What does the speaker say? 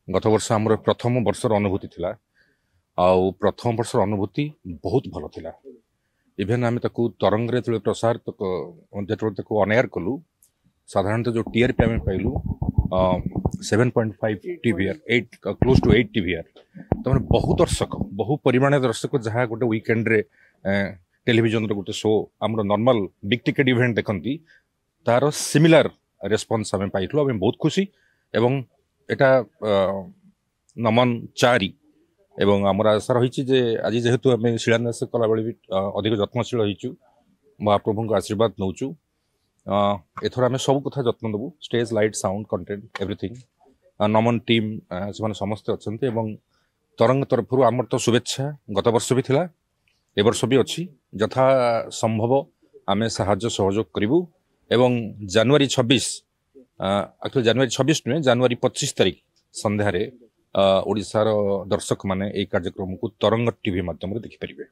गत वर्ष आम प्रथम वर्षर अनुभूति थिला आउ प्रथम वर्षर अनुभूति बहुत भल थिला। इभेन आम तरंग प्रसार जो अनएयर कलु साधारणतः जो टीआरपी आम पाइलु 7.5 टीवीआर 8 क्लोज टू 8 टीवीआर तो बहुत दर्शक बहु परिमाण दर्शक जहाँ गोटे वीकेंड रे टेलीविजन गोटे शो आम नॉर्मल बिग टिकेट इवेंट देखती तार सिमिलर रेस्पॉन्स आम पाइलु आम बहुत खुशी एवं एटा नमन चारि एवं आमर आशा रही जे आज जेहेतु आम शिलान्यास कला बेले भी अधिक जत्नशील होइचु महाप्रभु आशीर्वाद नौचु एथर आम सब कथा जत्न देबू stage light sound content everything नमन टीम से समस्ते अच्छा तरंग तरफ आमर तो शुभेच्छा गत वर्ष भी थिला ए वर्ष भी अच्छी यथा संभव आम साहाय्य सहयोग करूँ एवं जनवरी 26 एक्चुअली जनवरी 26 नुहे जनवरी 25 तारिख संध्यारे ओडिशार दर्शक माने ए कार्यक्रम को तरंग टीवी माध्यम देखिपारे।